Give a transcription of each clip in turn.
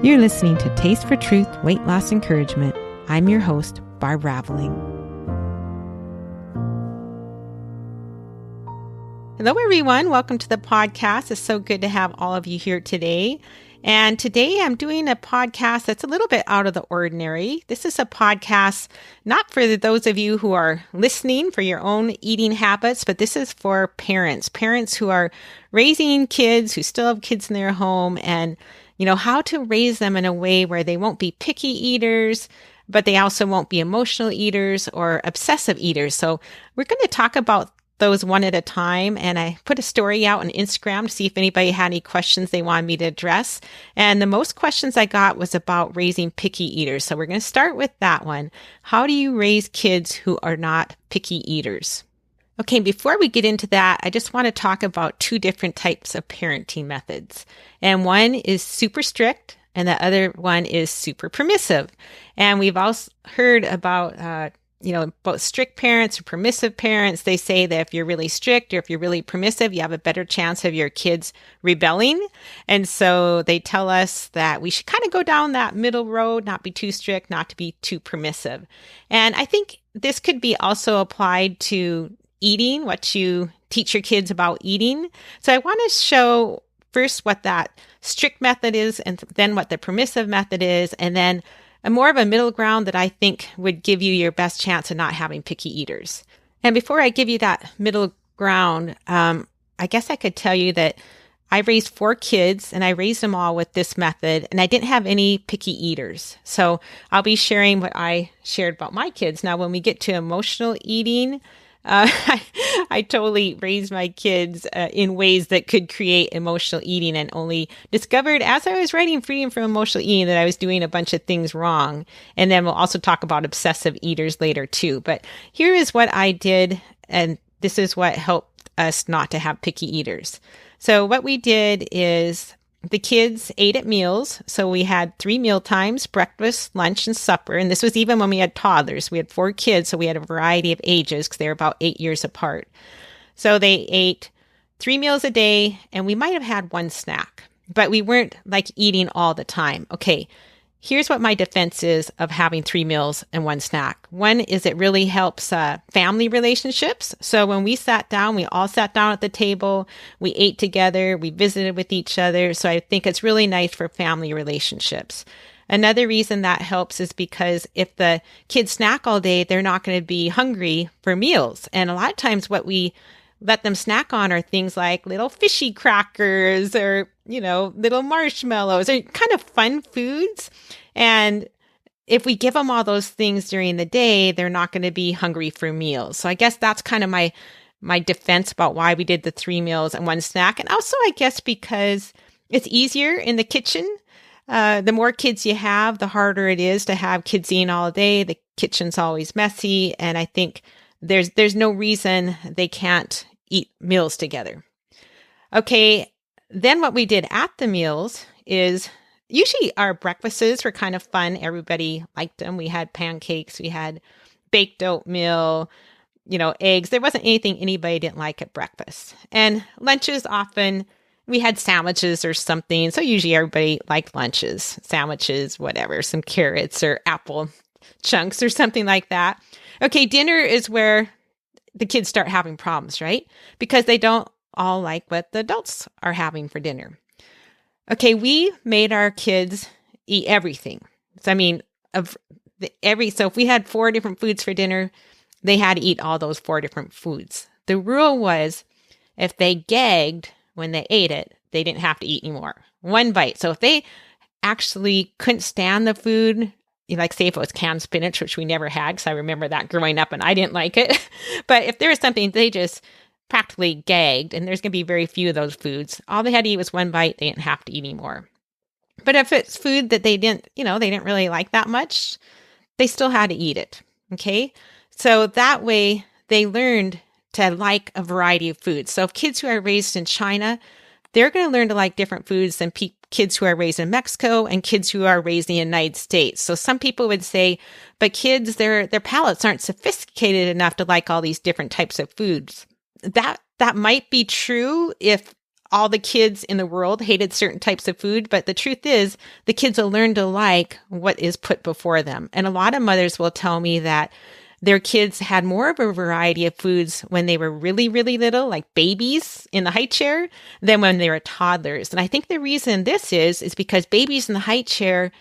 You're listening to Taste for Truth Weight Loss Encouragement. I'm your host, Barb Raveling. Hello, everyone. Welcome to the podcast. It's so good to have all of you here today. And today I'm doing a podcast that's a little bit out of the ordinary. This is a podcast not for those of you who are listening for your own eating habits, but this is for parents who are raising kids, who still have kids in their home, and how to raise them in a way where they won't be picky eaters, but they also won't be emotional eaters or obsessive eaters. So we're going to talk about those one at a time. And I put a story out on Instagram to see if anybody had any questions they wanted me to address. And the most questions I got was about raising picky eaters. So we're going to start with that one. How do you raise kids who are not picky eaters? Okay, before we get into that, I just want to talk about two different types of parenting methods. And one is super strict, and the other one is super permissive. And we've also heard about both strict parents or permissive parents. They say that if you're really strict or if you're really permissive, you have a better chance of your kids rebelling. And so they tell us that we should kind of go down that middle road, not be too strict, not to be too permissive. And I think this could be also applied to eating, what you teach your kids about eating. So I want to show first what that strict method is, and then what the permissive method is, and then more of a middle ground that I think would give you your best chance of not having picky eaters. And before I give you that middle ground, I guess I could tell you that I raised 4 kids, and I raised them all with this method, and I didn't have any picky eaters. So I'll be sharing what I shared about my kids. Now, when we get to emotional eating, I totally raised my kids in ways that could create emotional eating, and only discovered as I was writing Freedom from Emotional Eating that I was doing a bunch of things wrong. And then we'll also talk about obsessive eaters later too. But here is what I did, and this is what helped us not to have picky eaters. So what we did is the kids ate at meals. So we had 3 meal times: breakfast, lunch, and supper. And this was even when we had toddlers. We had 4 kids, so we had a variety of ages because they were about 8 years apart. So they ate 3 meals a day, and we might have had 1 snack, but we weren't like eating all the time. Okay, here's what my defense is of having 3 meals and 1 snack. One is it really helps family relationships. So when we sat down, we all sat down at the table, we ate together, we visited with each other. So I think it's really nice for family relationships. Another reason that helps is because if the kids snack all day, they're not going to be hungry for meals. And a lot of times what we let them snack on are things like little fishy crackers or, little marshmallows, or kind of fun foods. And if we give them all those things during the day, they're not going to be hungry for meals. So I guess that's kind of my defense about why we did the 3 meals and 1 snack. And also, I guess, because it's easier in the kitchen. The more kids you have, the harder it is to have kids eating all day. The kitchen's always messy. And I think there's no reason they can't eat meals together. Okay, then what we did at the meals is usually our breakfasts were kind of fun. Everybody liked them. We had pancakes, we had baked oatmeal, eggs. There wasn't anything anybody didn't like at breakfast. And lunches, often we had sandwiches or something. So usually everybody liked lunches, sandwiches, whatever, some carrots or apple chunks or something like that. Okay, dinner is where the kids start having problems, right? Because they don't all like what the adults are having for dinner. Okay, we made our kids eat everything. So so if we had 4 different foods for dinner, they had to eat all those 4 different foods. The rule was if they gagged when they ate it, they didn't have to eat anymore. 1 bite. So if they actually couldn't stand the food, like say if it was canned spinach, which we never had because I remember that growing up and I didn't like it. But if there was something they just practically gagged, and there's going to be very few of those foods, all they had to eat was 1 bite. They didn't have to eat anymore. But if it's food that they didn't really like that much, they still had to eat it. Okay. So that way they learned to like a variety of foods. So if kids who are raised in China, they're going to learn to like different foods than kids who are raised in Mexico and kids who are raised in the United States. So some people would say, but kids, their palates aren't sophisticated enough to like all these different types of foods. That might be true if all the kids in the world hated certain types of food, but the truth is the kids will learn to like what is put before them. And a lot of mothers will tell me that their kids had more of a variety of foods when they were really, really little, like babies in the high chair, than when they were toddlers. And I think the reason this is because babies in the high chair,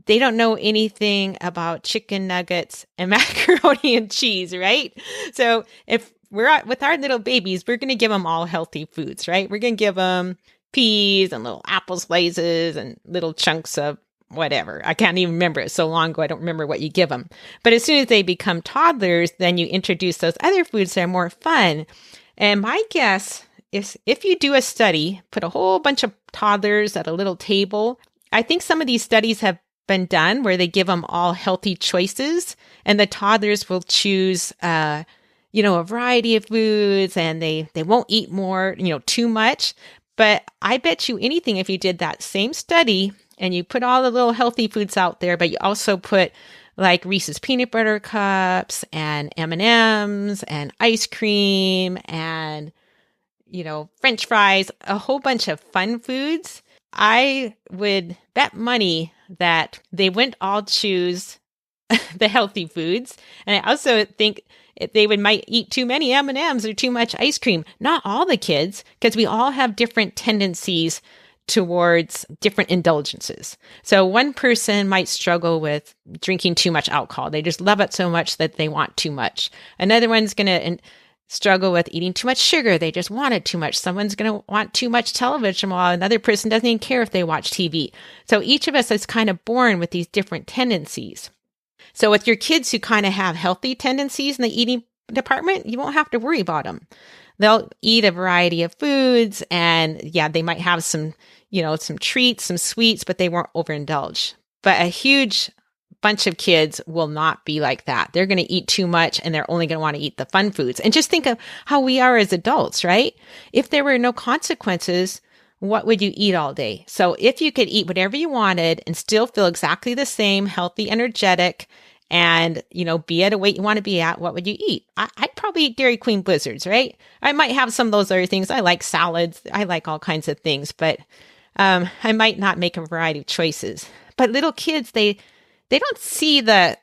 they don't know anything about chicken nuggets and macaroni and cheese, right? So if with our little babies, we're going to give them all healthy foods, right? We're going to give them peas and little apple slices and little chunks of whatever. I can't even remember. It's so long ago, I don't remember what you give them. But as soon as they become toddlers, then you introduce those other foods that are more fun. And my guess is if you do a study, put a whole bunch of toddlers at a little table, I think some of these studies have been done where they give them all healthy choices, and the toddlers will choose a variety of foods, and they won't eat more, too much. But I bet you anything, if you did that same study and you put all the little healthy foods out there, but you also put like Reese's peanut butter cups and M&Ms and ice cream and, French fries, a whole bunch of fun foods, I would bet money that they wouldn't all choose the healthy foods. And I also think they might eat too many M&Ms or too much ice cream. Not all the kids, because we all have different tendencies towards different indulgences. So one person might struggle with drinking too much alcohol. They just love it so much that they want too much. Another one's going to struggle with eating too much sugar. They just want it too much. Someone's going to want too much television, while another person doesn't even care if they watch TV. So each of us is kind of born with these different tendencies. So with your kids who kind of have healthy tendencies in the eating department, you won't have to worry about them. They'll eat a variety of foods, and they might have some treats, some sweets, but they won't overindulge. But a huge bunch of kids will not be like that. They're going to eat too much, and they're only going to want to eat the fun foods. And just think of how we are as adults, right? If there were no consequences, what would you eat all day? So if you could eat whatever you wanted and still feel exactly the same, healthy, energetic, and, be at a weight you want to be at, what would you eat? I'd probably eat Dairy Queen Blizzards, right? I might have some of those other things. I like salads. I like all kinds of things, but I might not make a variety of choices. But little kids, they don't see the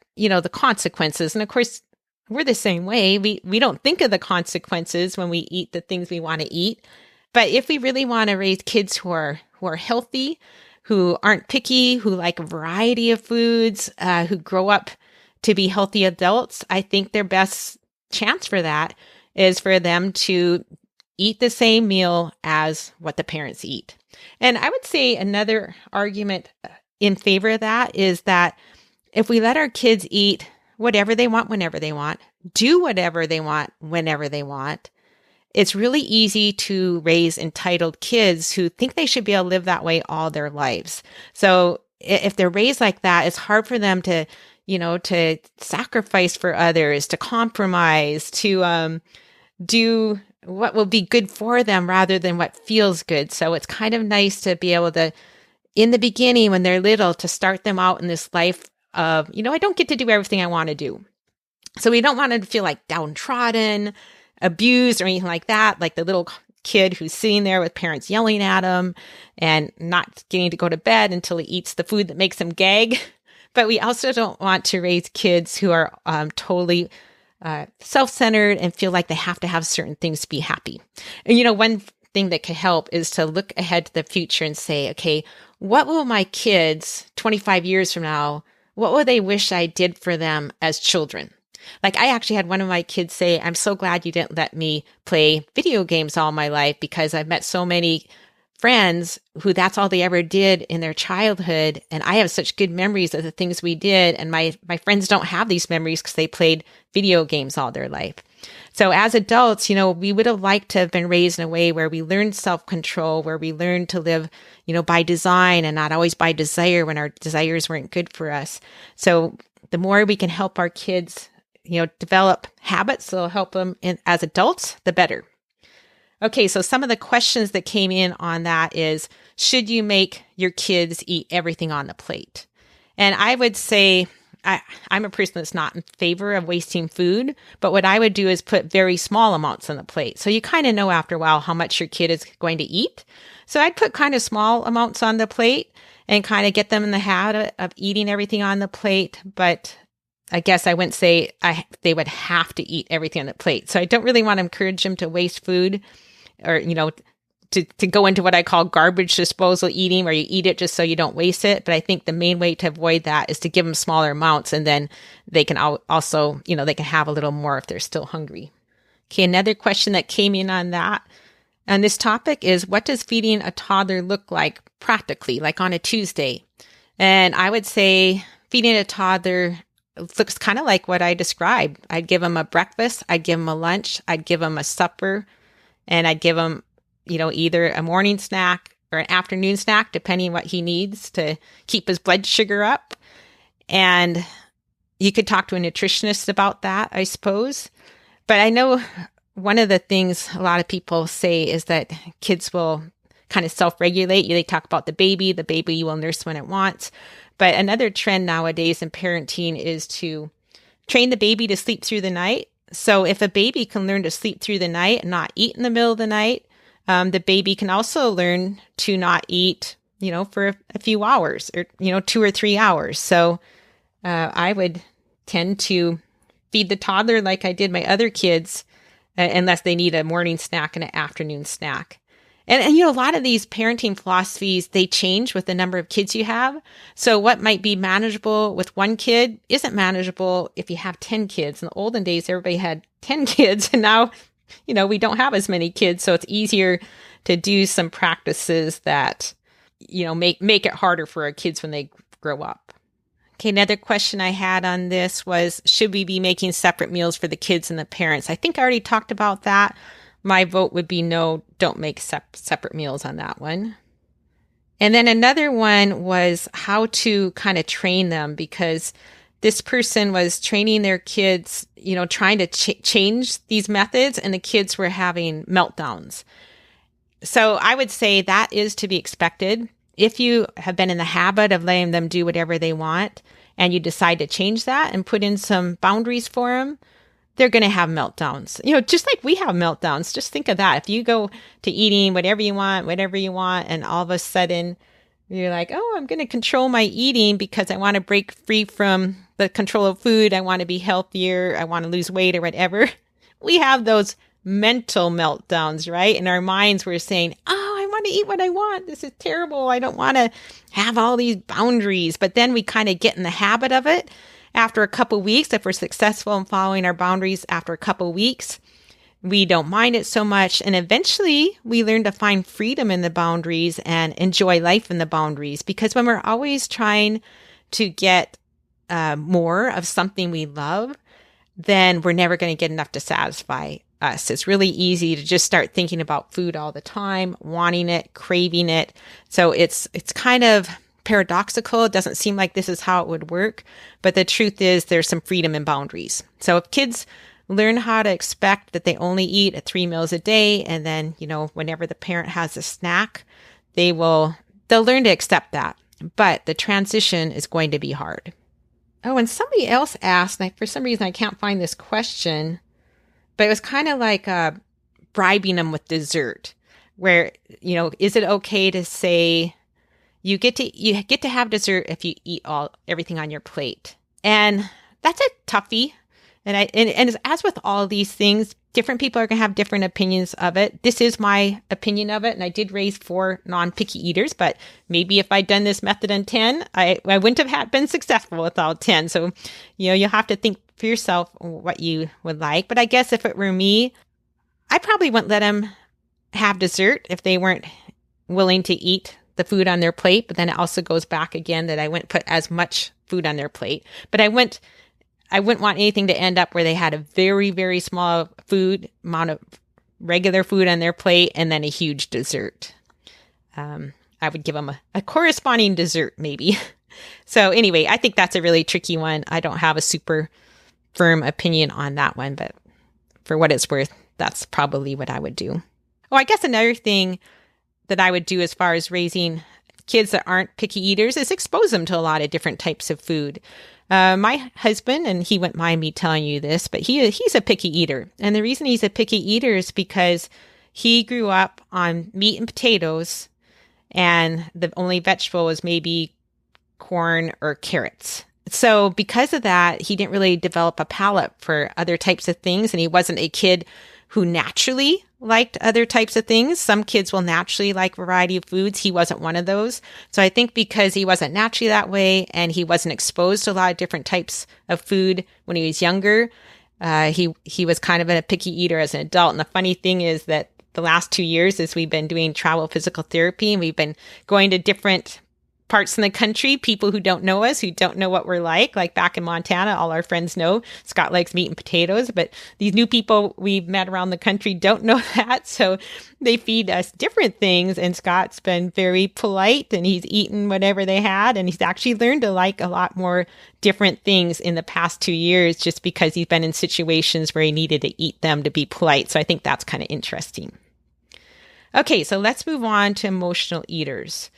consequences. And of course, we're the same way. We don't think of the consequences when we eat the things we want to eat. But if we really want to raise kids who are healthy, who aren't picky, who like a variety of foods, who grow up to be healthy adults, I think their best chance for that is for them to eat the same meal as what the parents eat. And I would say another argument in favor of that is that if we let our kids eat whatever they want, whenever they want, do whatever they want, whenever they want, it's really easy to raise entitled kids who think they should be able to live that way all their lives. So if they're raised like that, it's hard for them to sacrifice for others, to compromise, to do what will be good for them rather than what feels good. So it's kind of nice to be able to, in the beginning, when they're little, to start them out in this life of, I don't get to do everything I want to do. So we don't want them to feel like downtrodden, abused, or anything like that, like the little kid who's sitting there with parents yelling at him and not getting to go to bed until he eats the food that makes him gag. But we also don't want to raise kids who are totally self-centered and feel like they have to have certain things to be happy. And, one thing that could help is to look ahead to the future and say, okay, what will my kids 25 years from now, what will they wish I did for them as children? Like I actually had one of my kids say, I'm so glad you didn't let me play video games all my life, because I've met so many friends who that's all they ever did in their childhood. And I have such good memories of the things we did. And my friends don't have these memories because they played video games all their life. So as adults, we would have liked to have been raised in a way where we learned self-control, where we learned to live, by design and not always by desire when our desires weren't good for us. So the more we can help our kids, develop habits that'll help them as adults, the better. Okay, so some of the questions that came in on that is, should you make your kids eat everything on the plate? And I would say I'm a person that's not in favor of wasting food, but what I would do is put very small amounts on the plate. So you kind of know after a while how much your kid is going to eat. So I'd put kind of small amounts on the plate and kind of get them in the habit of eating everything on the plate. But I guess I wouldn't say they would have to eat everything on the plate. So I don't really want to encourage them to waste food or, to go into what I call garbage disposal eating, where you eat it just so you don't waste it. But I think the main way to avoid that is to give them smaller amounts, and then they can also, they can have a little more if they're still hungry. Okay, another question that came in on this topic is, what does feeding a toddler look like practically, like on a Tuesday? And I would say feeding a toddler looks kind of like what I described. I'd give them a breakfast, I'd give them a lunch, I'd give them a supper, and I'd give them either a morning snack or an afternoon snack, depending on what he needs to keep his blood sugar up. And you could talk to a nutritionist about that, I suppose. But I know one of the things a lot of people say is that kids will kind of self-regulate. They talk about the baby will nurse when it wants. But another trend nowadays in parenting is to train the baby to sleep through the night. So if a baby can learn to sleep through the night and not eat in the middle of the night, the baby can also learn to not eat, for a few hours or, 2 or 3 hours. So I would tend to feed the toddler like I did my other kids, unless they need a morning snack and an afternoon snack. And a lot of these parenting philosophies, they change with the number of kids you have. So what might be manageable with one kid isn't manageable if you have 10 kids. In the olden days, everybody had 10 kids, and now we don't have as many kids, so it's easier to do some practices that, make it harder for our kids when they grow up. Okay, another question I had on this was, should we be making separate meals for the kids and the parents? I think I already talked about that. My vote would be no, don't make separate meals on that one. And then another one was how to kind of train them, because this person was training their kids, trying to change these methods, and the kids were having meltdowns. So I would say that is to be expected. If you have been in the habit of letting them do whatever they want, and you decide to change that and put in some boundaries for them, they're going to have meltdowns. Just like we have meltdowns. Just think of that. If you go to eating whatever you want, and all of a sudden you're like, oh, I'm going to control my eating because I want to break free from the control of food. I want to be healthier. I want to lose weight or whatever. We have those mental meltdowns, right? In our minds, we're saying, oh, I want to eat what I want. This is terrible. I don't want to have all these boundaries. But then we kind of get in the habit of it. After a couple weeks, if we're successful in following our boundaries after a couple weeks, we don't mind it so much. And eventually we learn to find freedom in the boundaries and enjoy life in the boundaries. Because when we're always trying to get more of something we love, then we're never going to get enough to satisfy us. It's really easy to just start thinking about food all the time, wanting it, craving it. So it's kind of paradoxical. It doesn't seem like this is how it would work, but the truth is there's some freedom in boundaries. So if kids learn how to expect that they only eat at 3 meals a day, and then, whenever the parent has a snack, they'll learn to accept that. But the transition is going to be hard. Oh, and somebody else asked, for some reason I can't find this question, but it was kind of like bribing them with dessert, where, is it okay to say, you get to have dessert if you eat everything on your plate? And that's a toughie. And as with all these things, different people are going to have different opinions of it. This is my opinion of it. And I did raise 4 non-picky eaters, but maybe if I'd done this method in 10, I wouldn't have been successful with all 10. So, you'll have to think for yourself what you would like. But I guess if it were me, I probably wouldn't let them have dessert if they weren't willing to eat the food on their plate. But then it also goes back again that I wouldn't put as much food on their plate. But I wouldn't want anything to end up where they had a very, very small amount of regular food on their plate and then a huge dessert. I would give them a corresponding dessert maybe. So anyway, I think that's a really tricky one. I don't have a super firm opinion on that one, but for what it's worth, that's probably what I would do. Oh, I guess another thing that I would do as far as raising kids that aren't picky eaters is expose them to a lot of different types of food. My husband, and he wouldn't mind me telling you this, but he's a picky eater. And the reason he's a picky eater is because he grew up on meat and potatoes, and the only vegetable was maybe corn or carrots. So because of that, he didn't really develop a palate for other types of things. And he wasn't a kid who naturally liked other types of things. Some kids will naturally like a variety of foods. He wasn't one of those. So I think because he wasn't naturally that way and he wasn't exposed to a lot of different types of food when he was younger, he was kind of a picky eater as an adult. And the funny thing is that the last 2 years as we've been doing travel physical therapy and we've been going to different parts in the country, people who don't know us, who don't know what we're like back in Montana, all our friends know Scott likes meat and potatoes, but these new people we've met around the country don't know that. So they feed us different things. And Scott's been very polite and he's eaten whatever they had. And he's actually learned to like a lot more different things in the past 2 years just because he's been in situations where he needed to eat them to be polite. So I think that's kind of interesting. Okay, so let's move on to emotional eaters.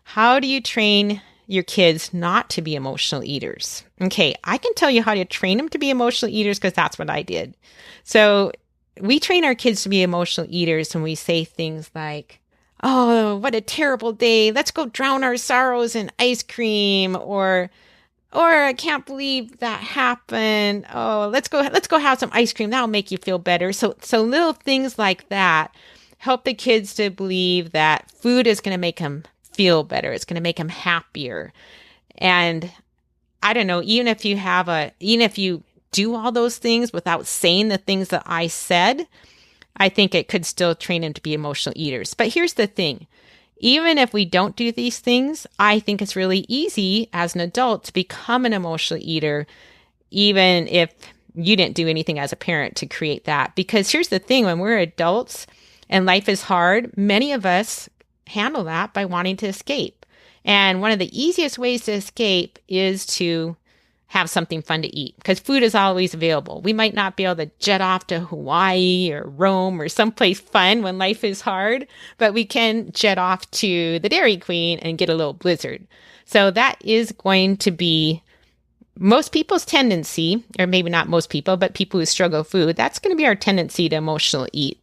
How do you train your kids not to be emotional eaters? Okay, I can tell you how to train them to be emotional eaters because that's what I did. So we train our kids to be emotional eaters when we say things like, oh, what a terrible day. Let's go drown our sorrows in ice cream, or I can't believe that happened. Oh, let's go have some ice cream. That'll make you feel better. So little things like that help the kids to believe that food is going to make them feel better. It's going to make them happier. And I don't know, even if you do all those things without saying the things that I said, I think it could still train them to be emotional eaters. But here's the thing. Even if we don't do these things, I think it's really easy as an adult to become an emotional eater, even if you didn't do anything as a parent to create that. Because here's the thing, when we're adults and life is hard, many of us handle that by wanting to escape. And one of the easiest ways to escape is to have something fun to eat because food is always available. We might not be able to jet off to Hawaii or Rome or someplace fun when life is hard, but we can jet off to the Dairy Queen and get a little blizzard. So that is going to be most people's tendency, or maybe not most people, but people who struggle with food, that's going to be our tendency to emotionally eat.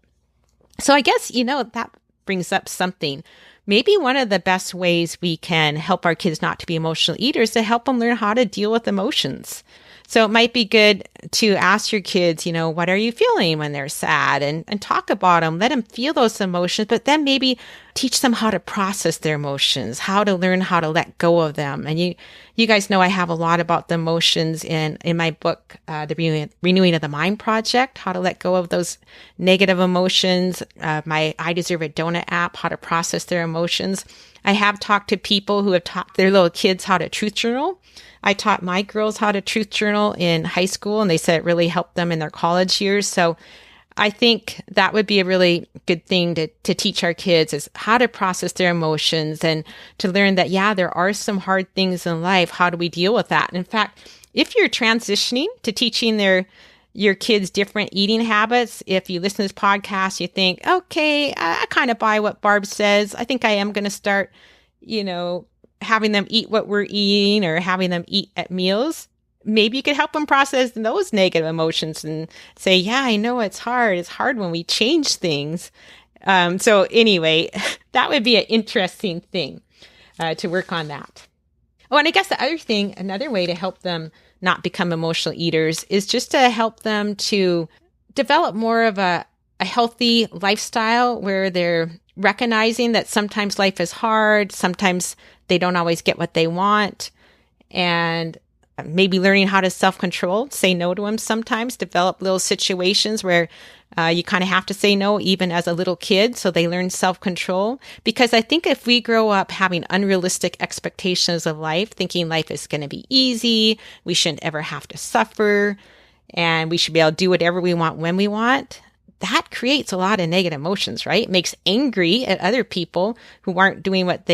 So I guess, that brings up something. Maybe one of the best ways we can help our kids not to be emotional eaters is to help them learn how to deal with emotions. So it might be good to ask your kids, what are you feeling when they're sad, and talk about them, let them feel those emotions, but then maybe teach them how to process their emotions, how to learn how to let go of them. And you guys know I have a lot about the emotions in my book, The Renewing of the Mind Project, how to let go of those negative emotions, my I Deserve a Donut app, how to process their emotions. I have talked to people who have taught their little kids how to truth journal. I taught my girls how to truth journal in high school, and they said it really helped them in their college years. So I think that would be a really good thing to teach our kids, is how to process their emotions and to learn that, there are some hard things in life. How do we deal with that? And in fact, if you're transitioning to teaching your kids different eating habits, if you listen to this podcast, you think, okay, I kind of buy what Barb says. I think I am going to start, having them eat what we're eating or having them eat at meals. Maybe you could help them process those negative emotions and say, yeah, I know it's hard. It's hard when we change things. So anyway, that would be an interesting thing to work on that. Oh, and I guess another way to help them not become emotional eaters is just to help them to develop more of a healthy lifestyle where they're recognizing that sometimes life is hard, sometimes they don't always get what they want, and maybe learning how to self-control, say no to them sometimes, develop little situations where you kind of have to say no even as a little kid so they learn self-control. Because I think if we grow up having unrealistic expectations of life, thinking life is going to be easy, we shouldn't ever have to suffer, and we should be able to do whatever we want when we want, that creates a lot of negative emotions, right? It makes angry at other people who aren't doing what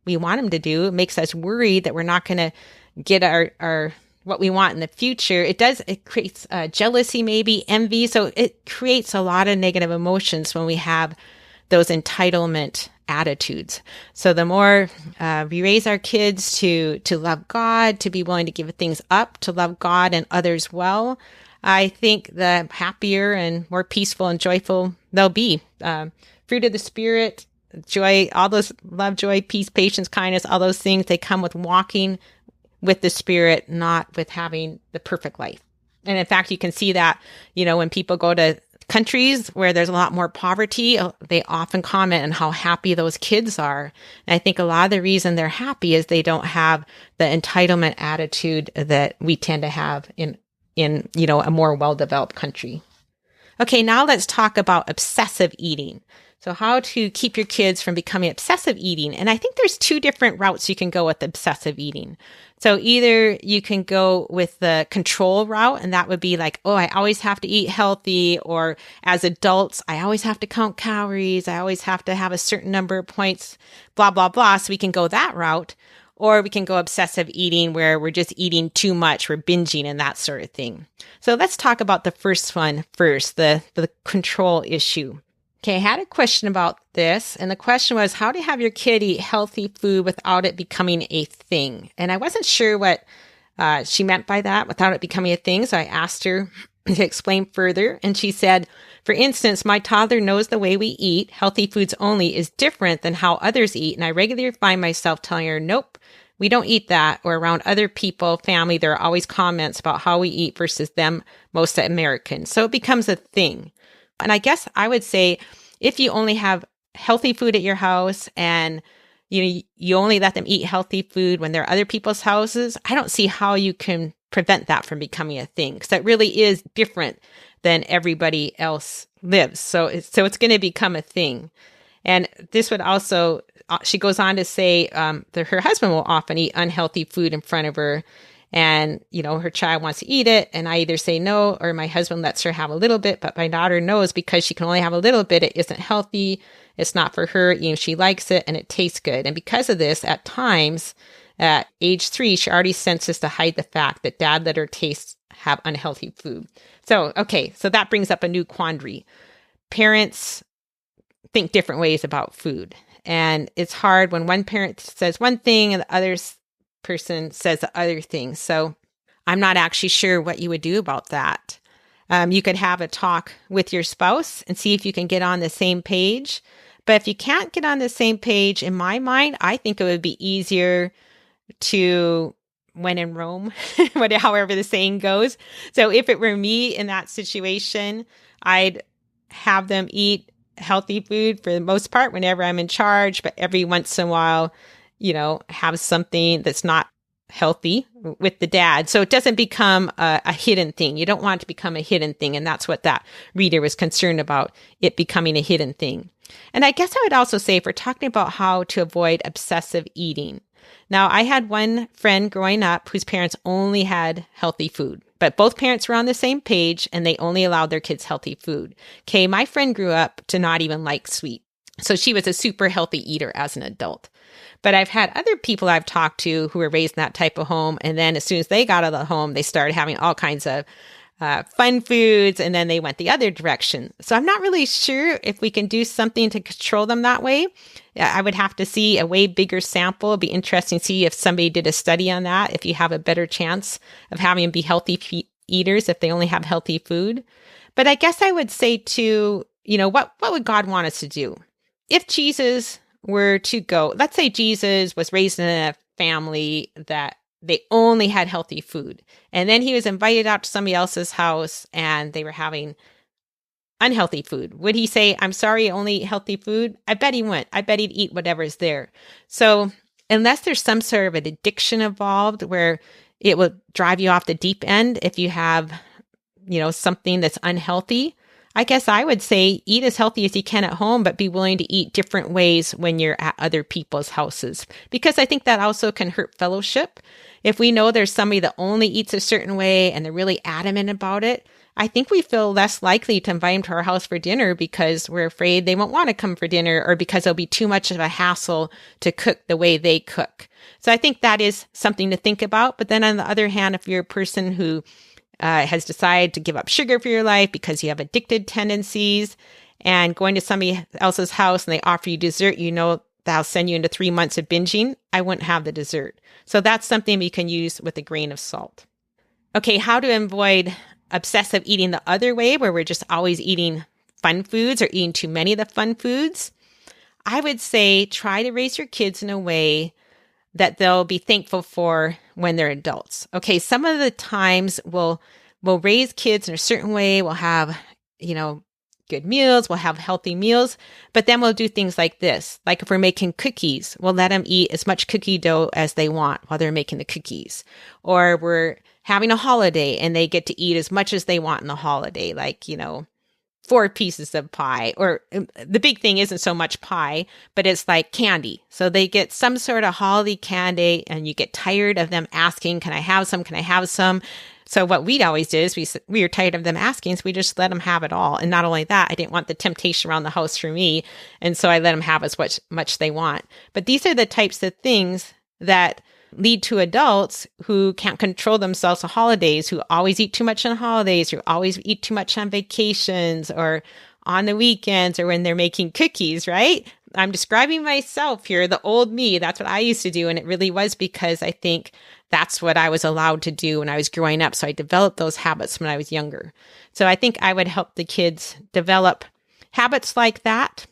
we want them to do. It makes us worried that we're not going to get our what we want in the future. It creates jealousy, maybe envy. So it creates a lot of negative emotions when we have those entitlement attitudes. So the more we raise our kids to love God, to be willing to give things up, to love God and others well, I think the happier and more peaceful and joyful they'll be. Fruit of the Spirit, joy, all those love, joy, peace, patience, kindness, all those things, they come with walking with the Spirit, not with having the perfect life. And in fact, you can see that, when people go to countries where there's a lot more poverty, they often comment on how happy those kids are. And I think a lot of the reason they're happy is they don't have the entitlement attitude that we tend to have in a more well-developed country. Okay, now let's talk about obsessive eating. So how to keep your kids from becoming obsessive eating. And I think there's two different routes you can go with obsessive eating. So either you can go with the control route, and that would be like, oh, I always have to eat healthy, or as adults, I always have to count calories. I always have to have a certain number of points, blah, blah, blah. So we can go that route. Or we can go obsessive eating where we're just eating too much, we're binging and that sort of thing. So let's talk about the first one first, the control issue. Okay, I had a question about this, and the question was how to have your kid eat healthy food without it becoming a thing. And I wasn't sure what she meant by that, without it becoming a thing, so I asked her to explain further, and she said, for instance, my toddler knows the way we eat, healthy foods only, is different than how others eat, and I regularly find myself telling her, nope, we don't eat that, or around other people, family, there are always comments about how we eat versus them, most Americans. So it becomes a thing. And I guess I would say if you only have healthy food at your house and you only let them eat healthy food when they're other people's houses, I don't see how you can prevent that from becoming a thing, because that really is different than everybody else lives. So it's going to become a thing. And this would also, she goes on to say that her husband will often eat unhealthy food in front of her. And, her child wants to eat it. And I either say no, or my husband lets her have a little bit. But my daughter knows because she can only have a little bit, it isn't healthy. It's not for her. She likes it and it tastes good. And because of this, at times, at age 3, she already senses to hide the fact that dad let her have unhealthy food. So that brings up a new quandary. Parents think different ways about food. And it's hard when one parent says one thing and the other person says the other thing. So I'm not actually sure what you would do about that. You could have a talk with your spouse and see if you can get on the same page. But if you can't get on the same page, in my mind, I think it would be easier to when in Rome, however the saying goes. So if it were me in that situation, I'd have them eat healthy food for the most part whenever I'm in charge, but every once in a while, have something that's not healthy with the dad. So it doesn't become a hidden thing. You don't want it to become a hidden thing. And that's what that reader was concerned about, it becoming a hidden thing. And I guess I would also say, if we're talking about how to avoid obsessive eating. Now, I had one friend growing up whose parents only had healthy food, but both parents were on the same page and they only allowed their kids healthy food. Okay, my friend grew up to not even like sweet. So she was a super healthy eater as an adult. But I've had other people I've talked to who were raised in that type of home. And then as soon as they got out of the home, they started having all kinds of fun foods. And then they went the other direction. So I'm not really sure if we can do something to control them that way. I would have to see a way bigger sample. It'd be interesting to see if somebody did a study on that, if you have a better chance of having them be healthy eaters if they only have healthy food. But I guess I would say too, what would God want us to do? If Jesus were to go, let's say Jesus was raised in a family that they only had healthy food, and then he was invited out to somebody else's house and they were having unhealthy food. Would he say, I'm sorry, I only eat healthy food? I bet he wouldn't. I bet he'd eat whatever's there. So unless there's some sort of an addiction involved where it will drive you off the deep end if you have, something that's unhealthy, I guess I would say eat as healthy as you can at home, but be willing to eat different ways when you're at other people's houses. Because I think that also can hurt fellowship. If we know there's somebody that only eats a certain way and they're really adamant about it, I think we feel less likely to invite them to our house for dinner because we're afraid they won't want to come for dinner, or because it'll be too much of a hassle to cook the way they cook. So I think that is something to think about. But then on the other hand, if you're a person who has decided to give up sugar for your life because you have addicted tendencies, and going to somebody else's house and they offer you dessert, you know that'll send you into 3 months of binging, I wouldn't have the dessert. So that's something we can use with a grain of salt. Okay, how to avoid obsessive eating the other way, where we're just always eating fun foods or eating too many of the fun foods. I would say try to raise your kids in a way that they'll be thankful for when they're adults. Okay, some of the times we'll raise kids in a certain way. We'll have, good meals. We'll have healthy meals, but then we'll do things like this. Like if we're making cookies, we'll let them eat as much cookie dough as they want while they're making the cookies. Or we're having a holiday and they get to eat as much as they want in the holiday, like, 4 pieces of pie. Or the big thing isn't so much pie, but it's like candy. So they get some sort of holiday candy and you get tired of them asking, can I have some? Can I have some? So what we'd always do is we were tired of them asking, so we just let them have it all. And not only that, I didn't want the temptation around the house for me. And so I let them have as much they want. But these are the types of things that lead to adults who can't control themselves on holidays, who always eat too much on holidays, who always eat too much on vacations or on the weekends or when they're making cookies, right? I'm describing myself here, the old me. That's what I used to do. And it really was because I think that's what I was allowed to do when I was growing up. So I developed those habits when I was younger. So I think I would help the kids develop habits like that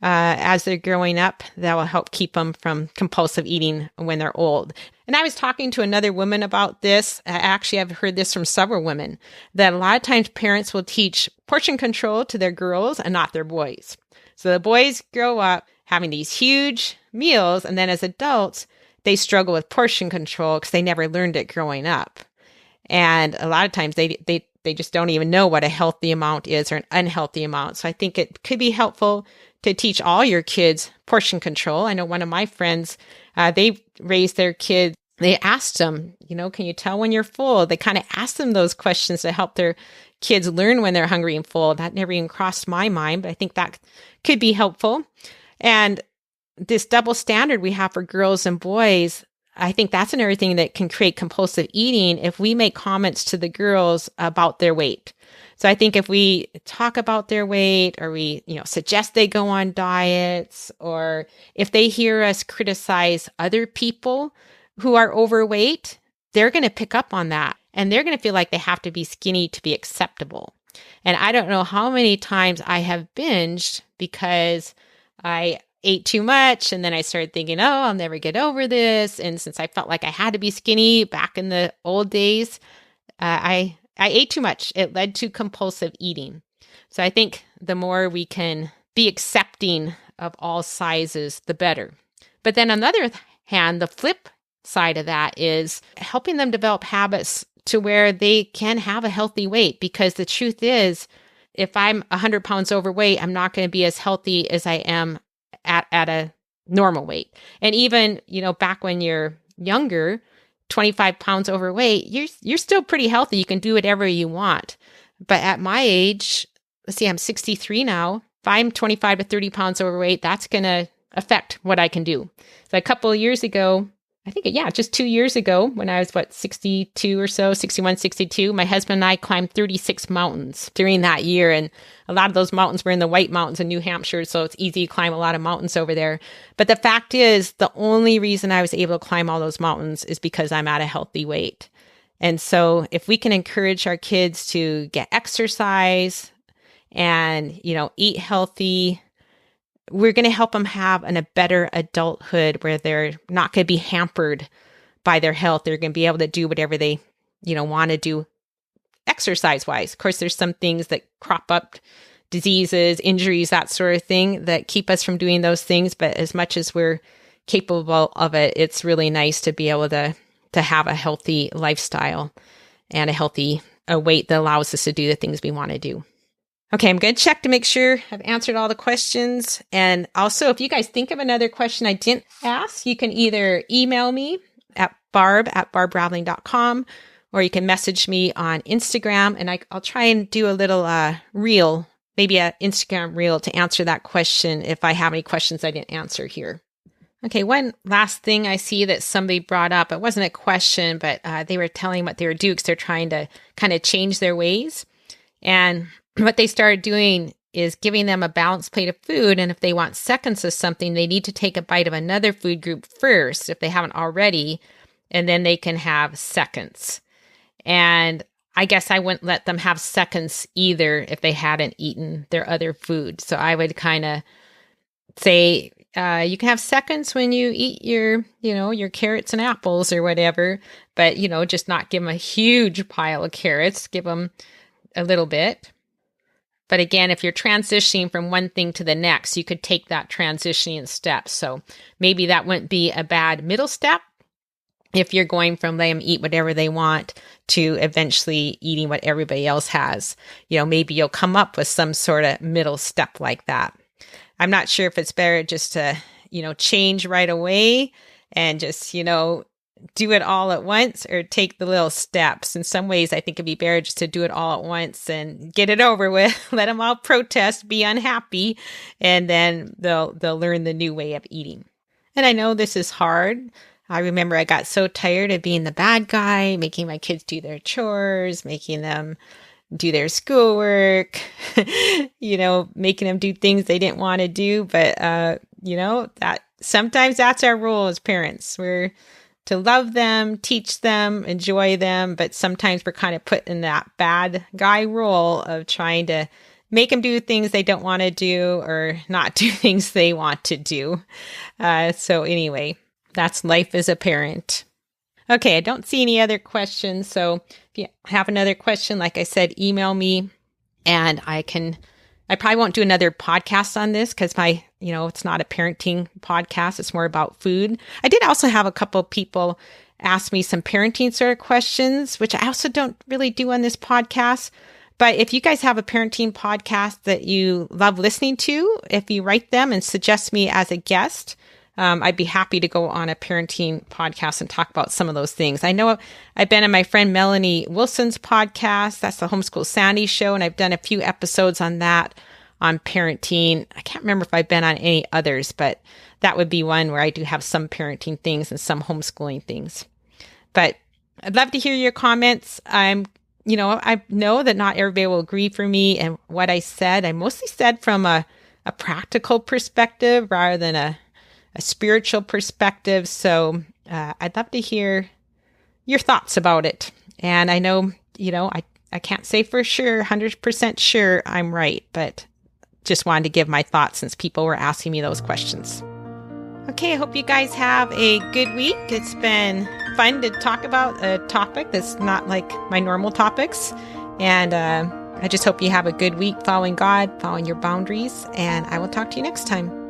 as they're growing up. That will help keep them from compulsive eating when they're old. And I was talking to another woman about this. Actually, I've heard this from several women, that a lot of times parents will teach portion control to their girls and not their boys. So the boys grow up having these huge meals, and then as adults, they struggle with portion control because they never learned it growing up. And a lot of times they just don't even know what a healthy amount is or an unhealthy amount. So I think it could be helpful to teach all your kids portion control. I know one of my friends, they raised their kids. They asked them, can you tell when you're full? They kind of asked them those questions to help their kids learn when they're hungry and full. That never even crossed my mind, but I think that could be helpful. And this double standard we have for girls and boys, I think that's another thing that can create compulsive eating if we make comments to the girls about their weight. So I think if we talk about their weight, or we, suggest they go on diets, or if they hear us criticize other people who are overweight, they're going to pick up on that. And they're going to feel like they have to be skinny to be acceptable. And I don't know how many times I have binged because I ate too much. And then I started thinking, oh, I'll never get over this. And since I felt like I had to be skinny back in the old days, I ate too much. It led to compulsive eating. So I think the more we can be accepting of all sizes, the better. But then on the other hand, the flip side of that is helping them develop habits to where they can have a healthy weight. Because the truth is, if I'm 100 pounds overweight, I'm not going to be as healthy as I am at a normal weight. And even, back when you're younger, 25 pounds overweight, you're still pretty healthy. You can do whatever you want. But at my age, let's see, I'm 63 now. If I'm 25 to 30 pounds overweight, that's going to affect what I can do. So a couple of years ago, just 2 years ago, when I was, 62 or so, 61, 62, my husband and I climbed 36 mountains during that year. And a lot of those mountains were in the White Mountains in New Hampshire, so it's easy to climb a lot of mountains over there. But the fact is, the only reason I was able to climb all those mountains is because I'm at a healthy weight. And so if we can encourage our kids to get exercise and, eat healthy, we're going to help them have a better adulthood where they're not going to be hampered by their health. They're going to be able to do whatever they, want to do exercise-wise. Of course, there's some things that crop up, diseases, injuries, that sort of thing that keep us from doing those things. But as much as we're capable of it, it's really nice to be able to have a healthy lifestyle and a weight that allows us to do the things we want to do. Okay, I'm going to check to make sure I've answered all the questions. And also, if you guys think of another question I didn't ask, you can either email me at barb@barbravling.com, or you can message me on Instagram, and I'll try and do a little reel, maybe an Instagram reel, to answer that question if I have any questions I didn't answer here. Okay, one last thing I see that somebody brought up. It wasn't a question, but they were telling what they were doing because they're trying to kind of change their ways. And what they started doing is giving them a balanced plate of food. And if they want seconds of something, they need to take a bite of another food group first, if they haven't already, and then they can have seconds. And I guess I wouldn't let them have seconds either if they hadn't eaten their other food. So I would kind of say, you can have seconds when you eat your carrots and apples or whatever, but, just not give them a huge pile of carrots, give them a little bit. But again, if you're transitioning from one thing to the next, you could take that transitioning step. So maybe that wouldn't be a bad middle step if you're going from letting them eat whatever they want to eventually eating what everybody else has. Maybe you'll come up with some sort of middle step like that. I'm not sure if it's better just to, change right away and just, do it all at once or take the little steps. In some ways, I think it'd be better just to do it all at once and get it over with, let them all protest, be unhappy, and then they'll learn the new way of eating. And I know this is hard. I remember I got so tired of being the bad guy, making my kids do their chores, making them do their schoolwork, making them do things they didn't want to do. But, that sometimes that's our role as parents. We're to love them, teach them, enjoy them. But sometimes we're kind of put in that bad guy role of trying to make them do things they don't want to do or not do things they want to do. So anyway, that's life as a parent. Okay, I don't see any other questions. So if you have another question, like I said, email me and I probably won't do another podcast on this because it's not a parenting podcast. It's more about food. I did also have a couple of people ask me some parenting sort of questions, which I also don't really do on this podcast. But if you guys have a parenting podcast that you love listening to, if you write them and suggest me as a guest, I'd be happy to go on a parenting podcast and talk about some of those things. I know I've been on my friend Melanie Wilson's podcast. That's the Homeschool Sandy show. And I've done a few episodes on that, on parenting. I can't remember if I've been on any others, but that would be one where I do have some parenting things and some homeschooling things. But I'd love to hear your comments. I know that not everybody will agree for me and what I said. I mostly said from a practical perspective rather than a spiritual perspective. So I'd love to hear your thoughts about it. And I know, I can't say for sure, 100% sure I'm right, but just wanted to give my thoughts since people were asking me those questions. Okay, I hope you guys have a good week. It's been fun to talk about a topic that's not like my normal topics. And I just hope you have a good week following God, following your boundaries, and I will talk to you next time.